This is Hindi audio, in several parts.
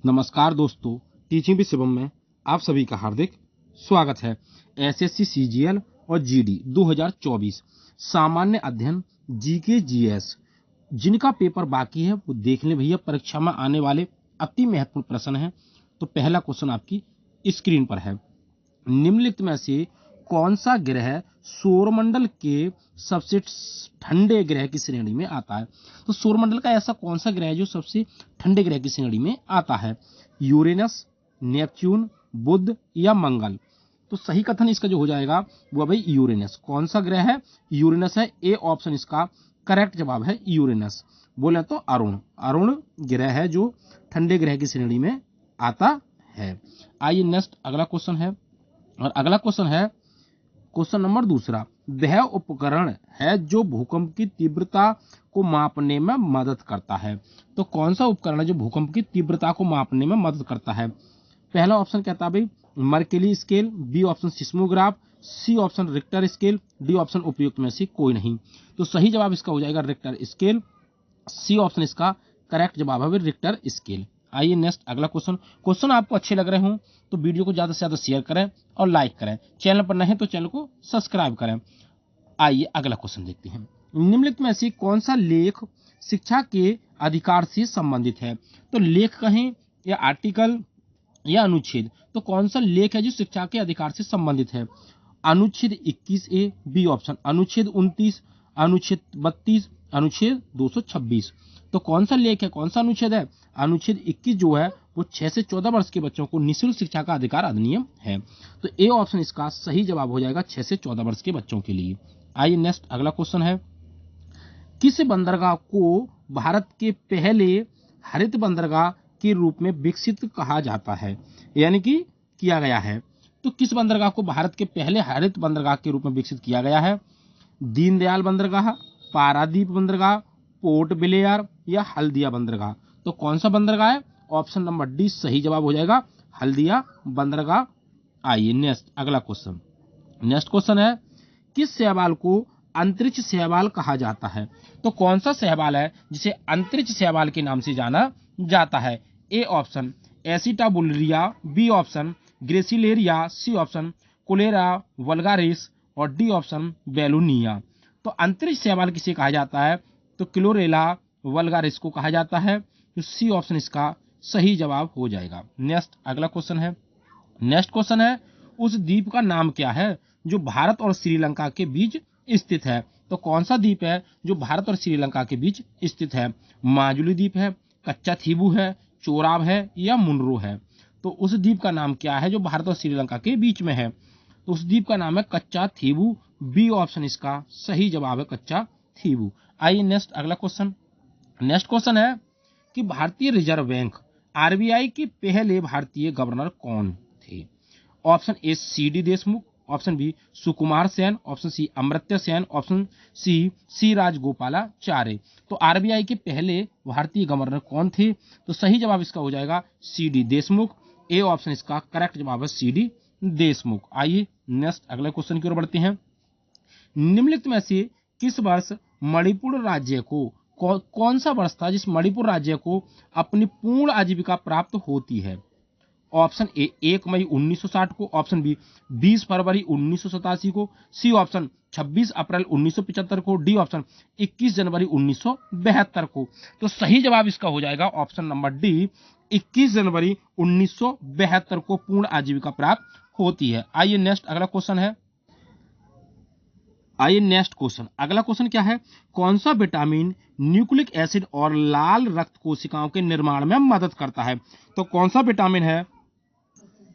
नमस्कार दोस्तों, टीचिंग विद शिवम में आप सभी का हार्दिक स्वागत है। एसएससी सीजीएल और जीडी 2024 सामान्य अध्ययन जीके जीएस जिनका पेपर बाकी है वो देख लें भैया। परीक्षा में आने वाले अति महत्वपूर्ण प्रश्न हैं। तो पहला क्वेश्चन आपकी स्क्रीन पर है। निम्नलिखित में से कौन सा ग्रह सौरमंडल के सबसे ठंडे ग्रह की श्रेणी में आता है? तो सौरमंडल का ऐसा कौन सा ग्रह है जो सबसे ठंडे ग्रह की श्रेणी में आता है? यूरेनस, नेपच्यून, बुध या मंगल? तो सही कथन इसका जो हो जाएगा वो भाई यूरेनस। कौन सा ग्रह है? यूरेनस है। ए ऑप्शन इसका करेक्ट जवाब है यूरेनस। बोले तो अरुण ग्रह है जो ठंडे ग्रह की श्रेणी में आता है। आइए नेक्स्ट अगला क्वेश्चन है, और अगला क्वेश्चन है क्वेश्चन नंबर दूसरा। वह उपकरण है जो भूकंप की तीव्रता को मापने में मदद करता है। तो कौन सा उपकरण है जो भूकंप की तीव्रता को मापने में मदद करता है? पहला ऑप्शन कहता है भाई Mercalli scale, B option seismograph, C option Richter scale, D option उपयुक्त में से कोई नहीं। तो सही जवाब इसका हो जाएगा रिक्टर स्केल। सी ऑप्शन इसका करेक्ट जवाब है रिक्टर स्केल। आइए नेक्स्ट अगला क्वेश्चन आपको अच्छे लग रहे हों तो वीडियो को ज्यादा से ज्यादा शेयर करें और लाइक करें। चैनल पर नए हैं तो चैनल को सब्सक्राइब करें। आइए अगला क्वेश्चन देखते हैं। निम्नलिखित में से कौन सा लेख शिक्षा के अधिकार से संबंधित है? तो लेख कहें या आर्टिकल या अनुच्छेद, तो कौन सा लेख है जो शिक्षा के अधिकार से संबंधित है? अनुच्छेद 21A, बी ऑप्शन अनुच्छेद 29, अनुच्छेद 32, अनुच्छेद 226। तो कौन सा लेख है, कौन सा अनुच्छेद है? अनुच्छेद 21 जो है वो 6 से 14 वर्ष के बच्चों को निःशुल्क शिक्षा का अधिकार अधिनियम है। तो ए ऑप्शन इसका सही जवाब हो जाएगा 6 से 14 वर्ष के बच्चों के लिए। आइए नेक्स्ट अगला क्वेश्चन है। किस बंदरगाह को भारत के पहले हरित बंदरगाह के रूप में विकसित कहा जाता है, यानी कि किया गया है? तो किस बंदरगाह को भारत के पहले हरित बंदरगाह के रूप में विकसित किया गया है? दीनदयाल बंदरगाह, पारादीप बंदरगाह, पोर्ट ब्लेयर या हल्दिया बंदरगाह? तो कौन सा बंदरगाह है? ऑप्शन नंबर डी सही जवाब हो जाएगा हल्दिया बंदरगाह। आइए नेक्स्ट अगला क्वेश्चन। नेक्स्ट क्वेश्चन है किस शैवाल को अंतरिक्ष शैवाल कहा जाता है? तो कौन सा शैवाल है जिसे अंतरिक्ष शैवाल के नाम से जाना जाता है? A option Acetabularia, B option Gracilaria, C option Chlorella vulgaris और डी ऑप्शन बेलुनिया। तो अंतरिक्ष शैवाल किसे कहा जाता है? तो क्लोरेला वल्गारिस को कहा जाता है। तो सी ऑप्शन इसका सही जवाब हो जाएगा। नेक्स्ट अगला क्वेश्चन है। नेक्स्ट क्वेश्चन है उस द्वीप का नाम क्या है जो भारत और श्रीलंका के बीच स्थित है? तो कौन सा द्वीप है जो भारत और श्रीलंका के बीच स्थित है? माजुली द्वीप है, कच्चा थीबू है, चोराव है या मुनरो है? तो उस द्वीप का नाम क्या है जो भारत और श्रीलंका के बीच में है? तो उस द्वीप का नाम है कच्चा थीबू। बी ऑप्शन इसका सही जवाब है कच्चा थीबू। आइए नेक्स्ट अगला क्वेश्चन। नेक्स्ट क्वेश्चन है कि भारतीय रिजर्व बैंक आरबीआई के पहले भारतीय गवर्नर कौन थे? Option A C D Deshmukh, option B Sukumar Sen, option C Amartya Sen, option C Rajagopalachari. तो आरबीआई के पहले भारतीय गवर्नर कौन थे? तो सही जवाब इसका हो जाएगा C D Deshmukh. A option इसका करेक्ट जवाब है सी डी देशमुख। आइए नेक्स्ट अगले क्वेश्चन की ओर बढ़ते हैं। निम्नलिखित में से किस वर्ष मणिपुर राज्य को कौन सा वर्ष था जिस मणिपुर राज्य को अपनी पूर्ण आजीविका प्राप्त होती है? ऑप्शन ए 1 मई 1960 को, ऑप्शन बी 20 फरवरी 1987 को, सी ऑप्शन 26 अप्रैल 1975 को, डी ऑप्शन 21 जनवरी 1972 को। तो सही जवाब इसका हो जाएगा ऑप्शन नंबर डी 21 जनवरी 1972 को पूर्ण आजीविका प्राप्त होती है। आइए नेक्स्ट अगला क्वेश्चन है। आइए नेक्स्ट क्वेश्चन। अगला क्वेश्चन क्या है? कौन सा विटामिन न्यूक्लिक एसिड और लाल रक्त कोशिकाओं के निर्माण में मदद करता है? तो कौन सा विटामिन है?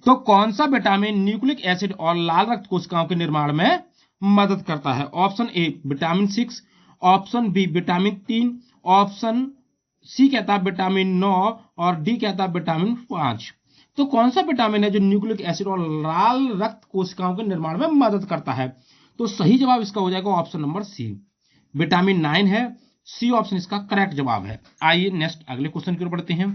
तो कौन सा विटामिन न्यूक्लिक एसिड और लाल रक्त कोशिकाओं के निर्माण में मदद करता है? Option A vitamin 6, option B vitamin 3, option C कहता है विटामिन 9 और डी कहता है विटामिन 5। तो कौन सा विटामिन है जो न्यूक्लिक एसिड और लाल रक्त कोशिकाओं के निर्माण में मदद करता है? तो सही जवाब इसका हो जाएगा ऑप्शन नंबर सी विटामिन 9 है। सी ऑप्शन इसका करेक्ट जवाब है। आइए नेक्स्ट अगले क्वेश्चन की ओर बढ़ते हैं।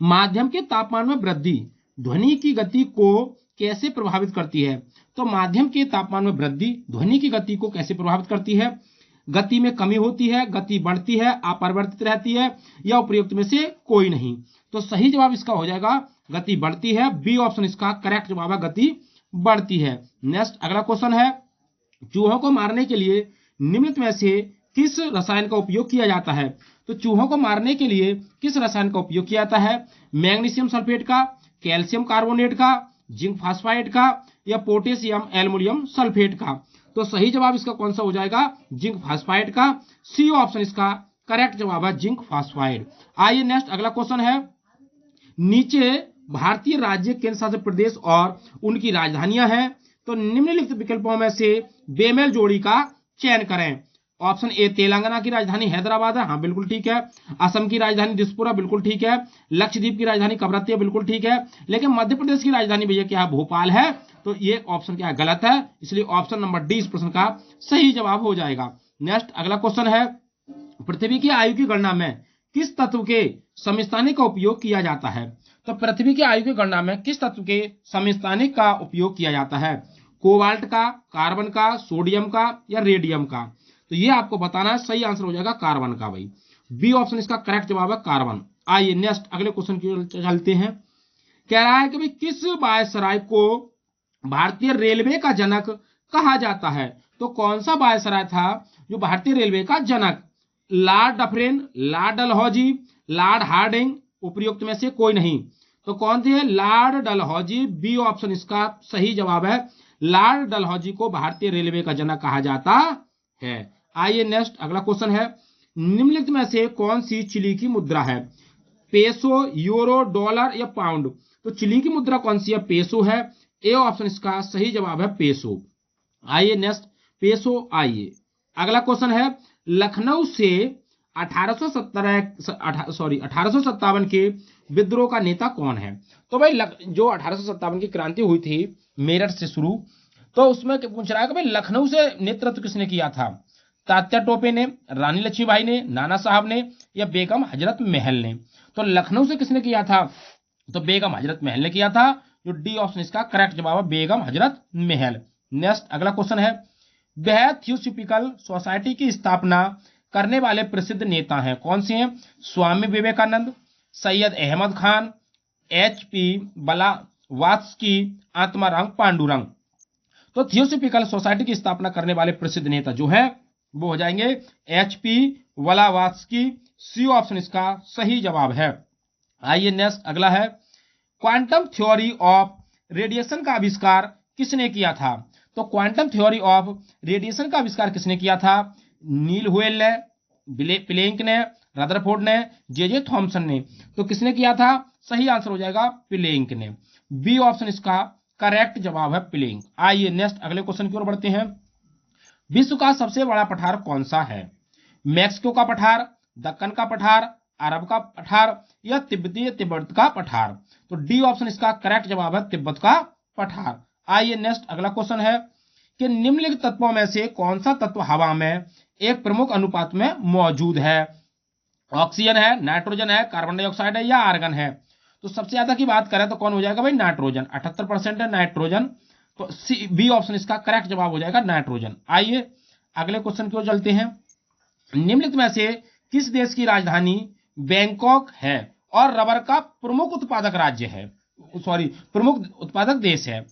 माध्यम के तापमान में वृद्धि ध्वनि की गति को कैसे प्रभावित करती है? तो माध्यम के तापमान में वृद्धि ध्वनि की गति को कैसे प्रभावित करती है? गति में कमी होती है, गति बढ़ती है, अपरिवर्तित रहती है, या उपयुक्त में से कोई नहीं। तो सही जवाब इसका हो जाएगा गति बढ़ती है। बी ऑप्शन इसका करेक्ट जवाब है, गति बढ़ती है। नेक्स्ट अगला क्वेश्चन है, चूहों को मारने के लिए निम्नलिखित में से किस रसायन का उपयोग किया जाता है? तो चूहों को मारने के लिए किस रसायन का उपयोग किया जाता है? मैग्नीशियम सल्फेट का, कैल्शियम कार्बोनेट का, जिंक फास्फाइड का, या पोटेशियम एल्युमिनियम सल्फेट का? तो सही जवाब इसका कौन सा हो जाएगा? जिंक फास्फाइड का। सी ऑप्शन इसका करेक्ट जवाब है, जिंक फास्फाइड। आइए नेक्स्ट अगला क्वेश्चन है, नीचे भारतीय राज्य, केंद्र शासित प्रदेश और उनकी राजधानियां हैं, तो निम्नलिखित विकल्पों में से बेमेल जोड़ी का चयन करें। ऑप्शन ए तेलंगाना की राजधानी हैदराबाद है, हाँ बिल्कुल ठीक है। असम की राजधानी दिसपुरा, बिल्कुल ठीक है। लक्षद्वीप की राजधानी कवरत्ती है, बिल्कुल ठीक है। लेकिन मध्य प्रदेश की राजधानी भैया क्या है? भोपाल है। तो ये ऑप्शन क्या है? गलत है। इसलिए ऑप्शन नंबर डी इस प्रश्न का सही जवाब हो जाएगा। नेक्स्ट अगला क्वेश्चन है, पृथ्वी की आयु की गणना में किस तत्व के समस्थानिक का उपयोग किया जाता है? तो पृथ्वी की आयु की गणना में किस तत्व के समस्थानिक का उपयोग किया जाता है? कोबाल्ट का, कार्बन का, सोडियम का, या रेडियम का? तो ये आपको बताना है। सही आंसर हो जाएगा कार्बन का भाई। बी ऑप्शन इसका करेक्ट जवाब है, कार्बन। आइए नेक्स्ट अगले क्वेश्चन की ओर चलते हैं। कह रहा है कि भाई किस वायसराय को भारतीय रेलवे का जनक कहा जाता है? तो कौन सा वायसराय था जो भारतीय रेलवे का जनक? Lord Dufferin, Lord Dalhousie, Lord Hardinge, उपयुक्त में से कोई नहीं। तो कौन थे? लॉर्ड डलहौजी। बी ऑप्शन इसका सही जवाब है, लॉर्ड डलहौजी को भारतीय रेलवे का जनक कहा जाता है। आइए नेक्स्ट अगला क्वेश्चन है, निम्नलिखित में से कौन सी चिली की मुद्रा है? पेसो, यूरो, डॉलर, या पाउंड? तो चिली की मुद्रा कौन सी है? पेसो है। ए ऑप्शन इसका सही जवाब है, पेसो। आइए नेक्स्ट पेसो। आइए अगला क्वेश्चन है, लखनऊ से 1857 के विद्रोह का नेता कौन है? तो भाई जो 1857 की क्रांति हुई थी मेरठ से शुरू, तो उसमें पूछ रहा है कि भाई लखनऊ से नेतृत्व किसने किया था? तात्या टोपे ने, रानी लक्ष्मीबाई ने, नाना साहब ने, या बेगम हजरत महल ने? तो लखनऊ से किसने किया था? तो बेगम हजरत महल ने किया था। जो डी ऑप्शन इसका करेक्ट जवाब है, बेगम हजरत महल। नेक्स्ट अगला क्वेश्चन है, वह थियोसॉफिकल सोसाइटी की स्थापना करने वाले प्रसिद्ध नेता हैं, कौन से हैं? Swami Vivekananda, Syed Ahmad Khan, HP Blavatsky, Atmaram Pandurang? तो थियोसॉफिकल सोसाइटी की स्थापना करने वाले प्रसिद्ध नेता जो है वो हो जाएंगे HP ब्लावात्स्की। सी ऑप्शन इसका सही जवाब है। आइए नेक्स्ट अगला है, क्वांटम थ्योरी ऑफ रेडिएशन का आविष्कार किसने किया था? तो क्वांटम थ्योरी ऑफ रेडिएशन का आविष्कार किसने किया था? नील हुएल ने, प्लैंक ने, रदरफोर्ड ने, जे थॉमसन ने? तो किसने किया था? सही आंसर हो जाएगा प्लैंक ने। बी ऑप्शन इसका करेक्ट जवाब है, प्लैंक। आइए नेक्स्ट अगले क्वेश्चन की ओर बढ़ते हैं। विश्व का सबसे बड़ा पठार कौन सा है? मैक्सिको का पठार, दक्कन का पठार, अरब का पठार, या तिब्बत का पठार? तो डी ऑप्शन इसका करेक्ट जवाब है, तिब्बत का पठार। आइए नेक्स्ट अगला क्वेश्चन है कि निम्नलिखित तत्वों में से कौन सा तत्व हवा में एक प्रमुख अनुपात में मौजूद है? ऑक्सीजन है, नाइट्रोजन है, कार्बन डाइऑक्साइड है, या आर्गन है? तो सबसे ज्यादा की बात करें तो कौन हो जाएगा भाई? नाइट्रोजन। 78% है नाइट्रोजन। तो सी बी ऑप्शन इसका करेक्ट जवाब हो जाएगा, नाइट्रोजन। आइए अगले क्वेश्चन की ओर चलते हैं। निम्नलिखित में से किस देश की राजधानी बैंकॉक है और रबर का प्रमुख उत्पादक राज्य है, प्रमुख उत्पादक देश है?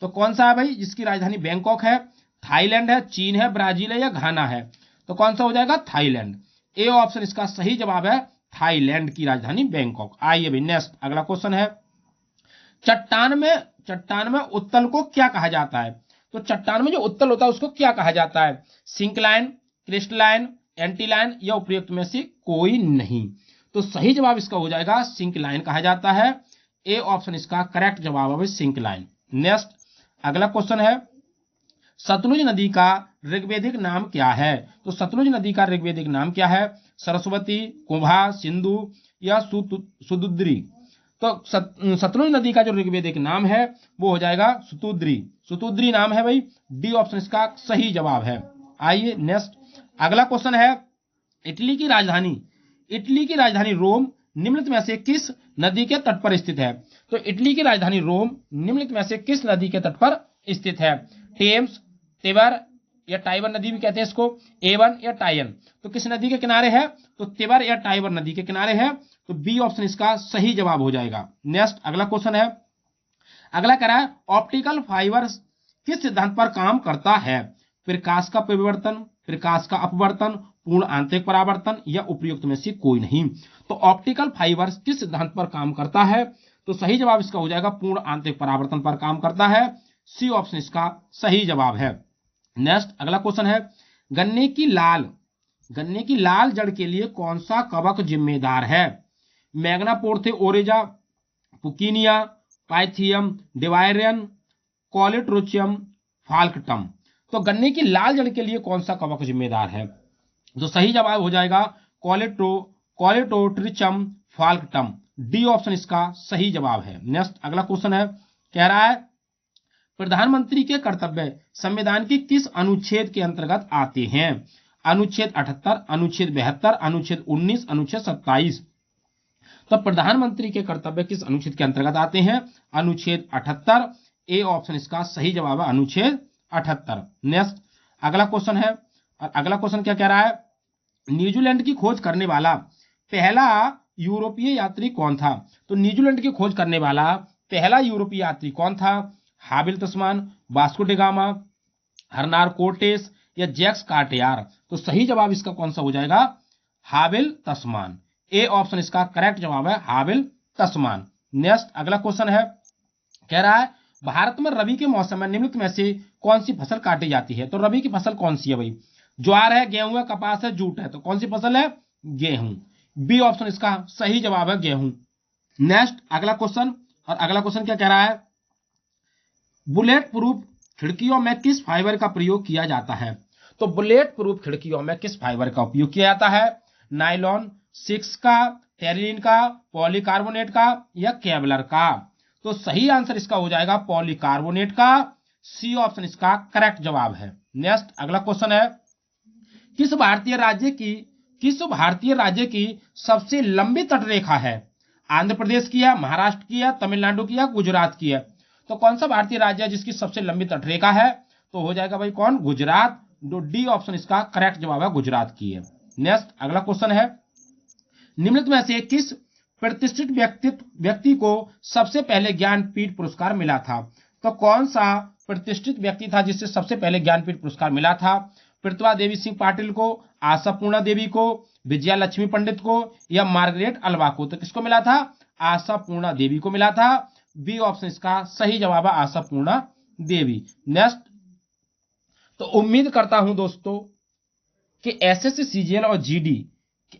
तो कौन सा है भाई जिसकी राजधानी बैंकॉक है? थाईलैंड है, चीन है, ब्राजील है, या घाना है? तो कौन सा हो जाएगा? थाईलैंड। ए ऑप्शन इसका सही जवाब है, थाईलैंड की राजधानी बैंकॉक। आइए भाई नेक्स्ट अगला क्वेश्चन है, चट्टान में उत्तल को क्या कहा जाता है? तो चट्टान में जो उत्तल होता है उसको क्या कहा जाता है? सिंक्लाइन, क्रिस्टलाइन, एंटीलाइन, या उपयुक्त में से कोई नहीं? तो सही जवाब इसका हो जाएगा सिंक्लाइन कहा जाता है। ए ऑप्शन इसका करेक्ट जवाब है, सिंक्लाइन। नेक्स्ट अगला क्वेश्चन है, सतलुज नदी का ऋग्वेदिक नाम क्या है? तो सतलुज नदी का ऋग्वेदिक नाम क्या है? सरस्वती, कुंभा, सिंधु, या सुदुद्री? तो सतलुज नदी का जो ऋग्वेदिक नाम है वो हो जाएगा सुतुद्री। सुतुद्री नाम है भाई। डी ऑप्शन इसका सही जवाब है। आइए नेक्स्ट अगला क्वेश्चन है, इटली की राजधानी रोम निम्नलिखित में से किस नदी के तट पर स्थित है? तो इटली की राजधानी रोम निम्नलिखित में से किस नदी के तट पर स्थित है? टेम्स, तिबर, या टाइबर नदी भी कहते हैं इसको, एवन या टायन, तो किस नदी के किनारे है, तो तिबर या टाइबर नदी के किनारे है, तो बी ऑप्शन इसका सही जवाब हो जाएगा। नेक्स्ट अगला क्वेश्चन है, अगला कह रहा है ऑप्टिकल फाइबर किस सिद्धांत पर काम करता है, प्रकाश का परिवर्तन, प्रकाश का अपवर्तन, पूर्ण आंतरिक परावर्तन या उपयुक्त में से कोई नहीं। तो ऑप्टिकल फाइबर किस सिद्धांत पर काम करता है, तो सही जवाब इसका हो जाएगा पूर्ण आंतरिक परावर्तन पर काम करता है, सी ऑप्शन इसका सही जवाब है। नेक्स्ट अगला क्वेश्चन है, गन्ने की लाल जड़ के लिए कौन सा कवक जिम्मेदार है, मैग्नापोर्थे ओरेजा, पुकीनिया, पाइथियम डिवायरियन, कॉलेट्रोचियम, फाल्कटम। तो गन्ने की लाल जड़ के लिए कौन सा कवक जिम्मेदार है, तो सही जवाब हो जाएगा कॉलेटोट्रिचम फाल्कटम, डी ऑप्शन इसका सही जवाब है। नेक्स्ट अगला क्वेश्चन है, कह रहा है प्रधानमंत्री के कर्तव्य संविधान की किस अनुच्छेद के अंतर्गत आते हैं, अनुच्छेद 78, अनुच्छेद 72, अनुच्छेद 19, अनुच्छेद 27। तो प्रधानमंत्री के कर्तव्य किस अनुच्छेद के अंतर्गत आते हैं, अनुच्छेद 78, ए ऑप्शन इसका सही जवाब है, अनुच्छेद 78। नेक्स्ट अगला क्वेश्चन है, और अगला क्वेश्चन क्या कह रहा है, न्यूजीलैंड की खोज करने वाला पहला यूरोपीय यात्री कौन था, तो न्यूजीलैंड की खोज करने वाला पहला यूरोपीय यात्री कौन था, हाबिल तस्मान, वास्को डी गामा, हरनार कोर्टेस या जैक्स कार्टियर। तो सही जवाब इसका कौन सा हो जाएगा, हाबिल तस्मान, ए ऑप्शन इसका करेक्ट जवाब है, हाबिल तस्मान। नेक्स्ट अगला क्वेश्चन है, कह रहा है भारत में रबी के मौसम में निम्नलिखित में से कौन सी फसल काटी जाती है, तो रबी की फसल कौन सी है भाई, ज्वार है, गेहूं है, कपास है, जूट है, तो कौन सी फसल है, गेहूं, बी ऑप्शन इसका सही जवाब है, गेहूं। नेक्स्ट अगला क्वेश्चन, और अगला क्वेश्चन क्या कह रहा है, बुलेट प्रूफ खिड़कियों में किस फाइबर का प्रयोग किया जाता है, तो बुलेट प्रूफ खिड़कियों में किस फाइबर का उपयोग किया जाता है, नायलॉन, सिक्स का, टेरिलिन का, पॉलीकार्बोनेट का या केवलर का। तो सही आंसर इसका हो जाएगा पॉलीकार्बोनेट का, सी ऑप्शन इसका करेक्ट जवाब है। नेक्स्ट अगला क्वेश्चन है, किस भारतीय राज्य की सबसे लंबी तटरेखा है, आंध्र प्रदेश की है, महाराष्ट्र की है, तमिलनाडु की है, गुजरात की है। तो कौन सा भारतीय राज्य है जिसकी सबसे लंबी तटरेखा है, तो हो जाएगा भाई कौन, गुजरात, डी ऑप्शन इसका करेक्ट जवाब है, गुजरात की है। नेक्स्ट अगला क्वेश्चन है, निम्नलिखित में से किस प्रतिष्ठित व्यक्ति को सबसे पहले ज्ञानपीठ पुरस्कार मिला था, तो कौन सा प्रतिष्ठित व्यक्ति था जिससे सबसे पहले ज्ञानपीठ पुरस्कार मिला था, प्रतिभा देवी सिंह पाटिल को, आशा पूर्णा देवी को, विजया लक्ष्मी पंडित को या मार्गरेट अल्वा को। तो किसको मिला था, आशा पूर्णा देवी को मिला था, बी ऑप्शन इसका सही जवाब है, आशा पूर्णा देवी। नेक्स्ट, तो उम्मीद करता हूं दोस्तों कि एसएससी सीजीएल और जीडी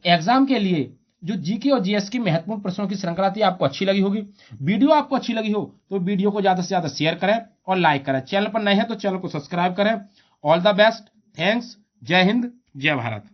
एग्जाम के लिए जो जीके और जीएस की महत्वपूर्ण प्रश्नों की श्रृंखला थी आपको अच्छी लगी होगी। वीडियो आपको अच्छी लगी हो तो वीडियो को ज्यादा से ज्यादा शेयर करें और लाइक करें। चैनल पर नए हैं तो चैनल को सब्सक्राइब करें। ऑल द बेस्ट, थैंक्स, जय हिंद, जय भारत।